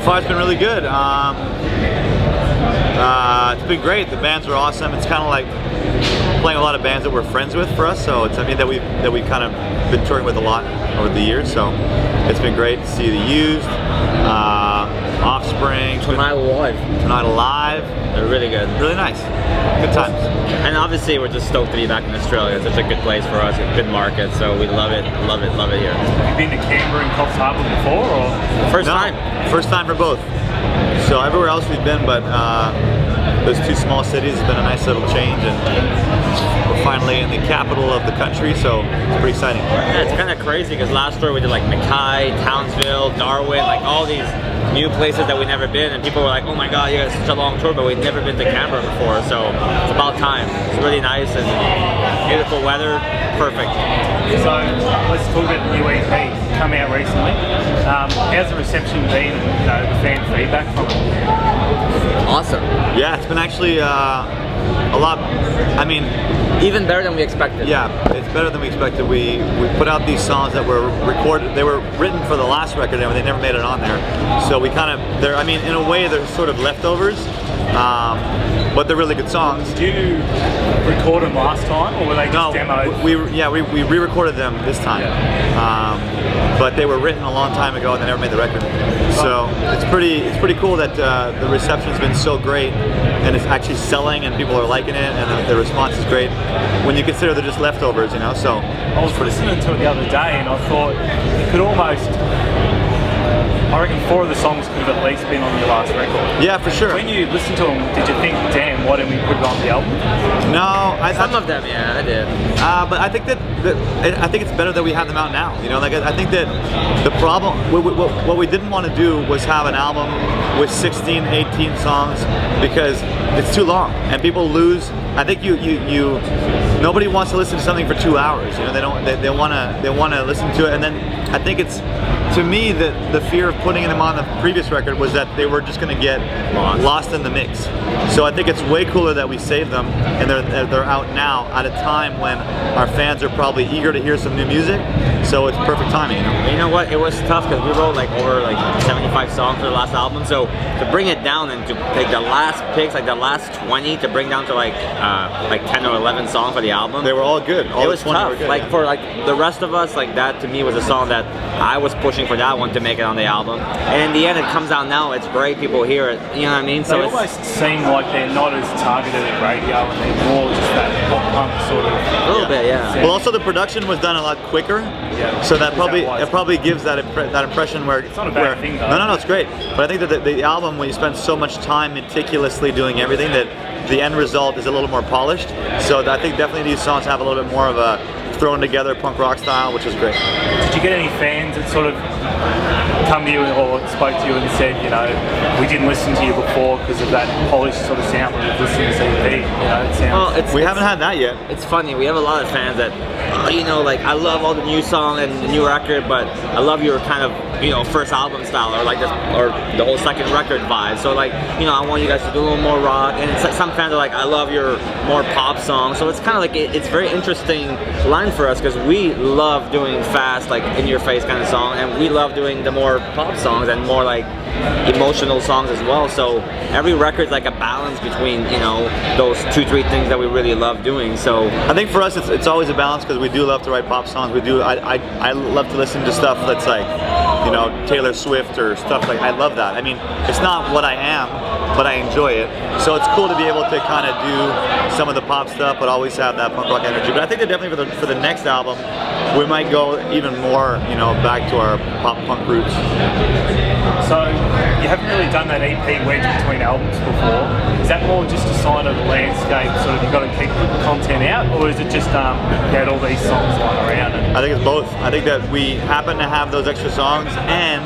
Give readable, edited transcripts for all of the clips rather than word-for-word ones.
far it's been really good. It's been great. The bands are awesome. It's kind of like playing a lot of bands that we're friends with for us. So it's, I mean, that we've kind of been touring with a lot over the years. So it's been great to see the Used, Offspring, Tonight Alive. They're really good. Really nice. Good times. And obviously we're just stoked to be back in Australia. It's such a good place for us, a good market, so we love it here. Have you been to Canberra and Coffs Harbour before, or? First time. First time for both. So everywhere else we've been, but those two small cities has been a nice little change, and we're finally in the capital of the country, so it's pretty exciting. Yeah, it's kind of crazy because last tour we did like Mackay, Townsville, Darwin, like all these new places that we've never been, and people were like, oh my god, you guys such a long tour, but we'd never been to Canberra before, so it's about time. It's really nice and beautiful weather, perfect. So let's talk about the new EP coming out recently. How's the reception been, you know, the fan feedback from it? Awesome. Yeah, it's been actually a lot, I mean, even better than we expected. Yeah, it's better than we expected. We put out these songs that were recorded, they were written for the last record and they never made it on there. So we kind of, I mean, in a way they're sort of leftovers, but they're really good songs. Did you record them last time, or were they just demoed? We re-recorded them this time. Yeah. But they were written a long time ago and they never made the record. So it's pretty cool that the reception's been so great and it's actually selling and people are liking it and the response is great when you consider they're just leftovers, you know. So I was listening to it the other day and I thought you could almost, I reckon 4 of the songs could have at least been on your last record. Yeah, for sure. When you listened to them, did you think, damn, why didn't we put it on the album? No, some of them, yeah, I did. But I think I think it's better that we have them out now. You know, like I think that the problem, what we didn't want to do was have an album with 16, 18 songs because it's too long and people lose. I think nobody wants to listen to something for 2 hours. You know, they want to listen to it, and then I think it's, to me, the fear of putting them on the previous record was that they were just going to get lost in the mix. So I think it's way cooler that we saved them and they're out now at a time when our fans are probably eager to hear some new music. So it's perfect timing, you know. You know what? It was tough because we wrote like over 75 songs for the last album. So to bring it down and to take the last picks, like the last 20, to bring down to like 10 or 11 songs for the album. They were all good. All it was tough. Good, like yeah. for the rest of us, like that to me was a song that I was pushing for that one to make it on the album. And in the end, it comes out now. It's great. People hear it. You know what I mean? So they almost seem like they're not as targeted at radio and they're more just that pop punk sort of. A little bit, yeah. Well, also the production was done a lot quicker. Yeah. So that probably gives that impression where it's not a bad thing though. No, it's great. But I think that the album, when you spend so much time meticulously doing everything, that the end result is a little more polished. So I think definitely these songs have a little bit more of a thrown together punk rock style, which is great. Did you get any fans that sort of come to you or spoke to you and said, you know, we didn't listen to you before because of that polished sort of sound when we've listened to EP? You know, it sounds. Well, we haven't had that yet. It's funny. We have a lot of fans that, you know, like I love all the new song and the new record, but I love your kind of, you know, first album style or like this, or the whole second record vibe. So like, you know, I want you guys to do a little more rock, and it's like some fans are like, I love your more pop songs. So it's kind of like it's very interesting line for us because we love doing fast, like in your face kind of song, and we love doing the more pop songs and more like emotional songs as well. So every record's like a balance between, you know, those 2-3 things that we really love doing. So I think for us it's always a balance because we do love to write pop songs. We do. I love to listen to stuff that's like, you know, Taylor Swift or stuff like. I love that. I mean, it's not what I am, but I enjoy it. So it's cool to be able to kind of do some of the pop stuff, but always have that punk rock energy. But I think that definitely for the next album, we might go even more, you know, back to our pop punk roots. So you haven't really done that EP wedge between albums before. Is that more just a sign of the landscape, sort of you've got to keep content out, or is it just you had all these songs lying around? I think it's both. I think that we happen to have those extra songs, and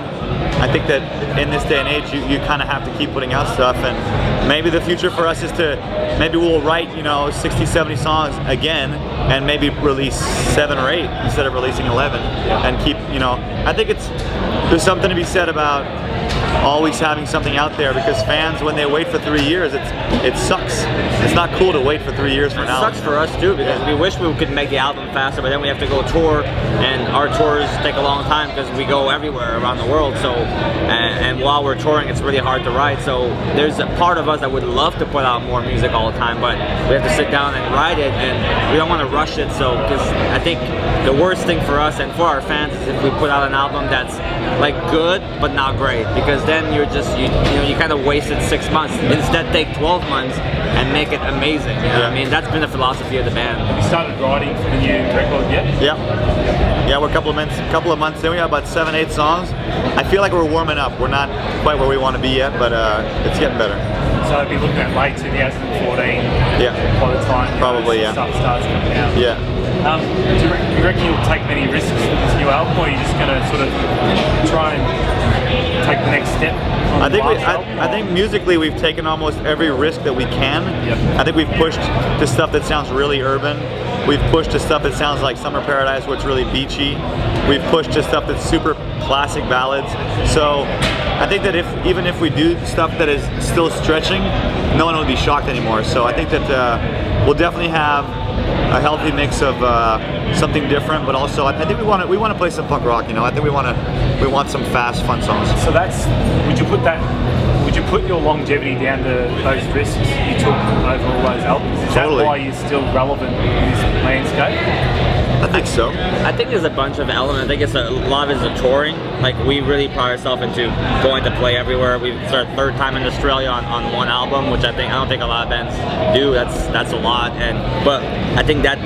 I think that in this day and age, you kind of have to keep putting out stuff, and maybe the future for us is to, maybe we'll write, you know, 60, 70 songs again, and maybe release 7 or 8 instead of releasing 11, and keep, you know, I think there's something to be said about always having something out there, because fans, when they wait for 3 years, it sucks. It's not cool to wait for 3 years for an album. It sucks for us too, because we wish we could make the album faster, but then we have to go tour, and our tours take a long time because we go everywhere around the world. So, and while we're touring, it's really hard to write. So there's a part of us that would love to put out more music all the time, but we have to sit down and write it, and we don't want to rush it. So, because I think the worst thing for us and for our fans is if we put out an album that's like good but not great, because then you're just you kind of wasted 6 months. Instead, take 12 months and make it amazing. You know what I mean? That's been the philosophy of the band. Have you started writing for the new record yet? Yeah, we're a couple of months in. We have about 7-8 songs. I feel like we're warming up. We're not quite where we want to be yet, but it's getting better. So I'd be looking at late 2014. Yeah. By the time probably stuff starts coming out. Yeah. Do you reckon you'll take many risks with this new album, or are you just going to sort of try and take the next step? I think musically we've taken almost every risk that we can. Yep. I think we've pushed to stuff that sounds really urban. We've pushed to stuff that sounds like Summer Paradise, where it's really beachy. We've pushed to stuff that's super classic ballads. So I think that even if we do stuff that is still stretching, no one will be shocked anymore. So I think that we'll definitely have a healthy mix of something different, but also I think we want to play some punk rock. You know, I think we want some fast, fun songs. So would you put your longevity down to those risks you took over all those albums? Is Totally. that why you're still relevant in this landscape? I think so. I think there's a bunch of elements. I think it's a lot of it is the touring. Like, we really pride ourselves into going to play everywhere. It's our 3rd time in Australia on one album, which I don't think a lot of bands do. That's a lot, but I think that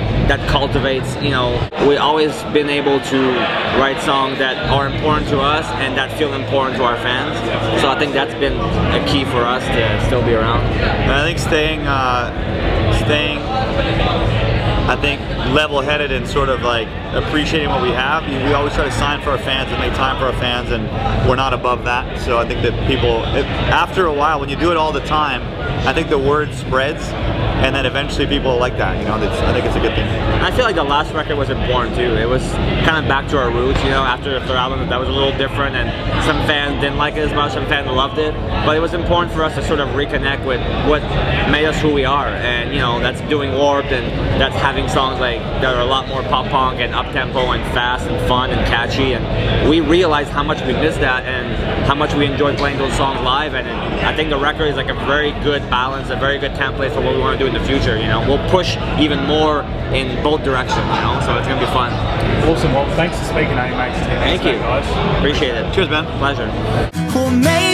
cultivates. You know, we've always been able to write songs that are important to us and that feel important to our fans. So I think that's been a key for us to still be around. And I think staying I think level-headed and sort of like appreciating what we have. We always try to sign for our fans and make time for our fans, and we're not above that. So I think that people, after a while, when you do it all the time, I think the word spreads, and then eventually people like that. You know, I think it's a good thing. I feel like the last record was important too. It was kind of back to our roots. You know, after the 3rd album, that was a little different, and some fans didn't like it as much. Some fans loved it, but it was important for us to sort of reconnect with what made us who we are, and you know, that's doing Warped, and that's having songs like that are a lot more pop punk and up tempo and fast and fun and catchy. And we realized how much we missed that and how much we enjoyed playing those songs live. And I think the record is like a very good balance, a very good template for what we want to do in the future. You know, we'll push even more in both directions. You know, so it's gonna be fun. Awesome. Well, thanks for speaking, AMH TV. Thank you, guys. Appreciate it. Cheers, man. Pleasure. Well, maybe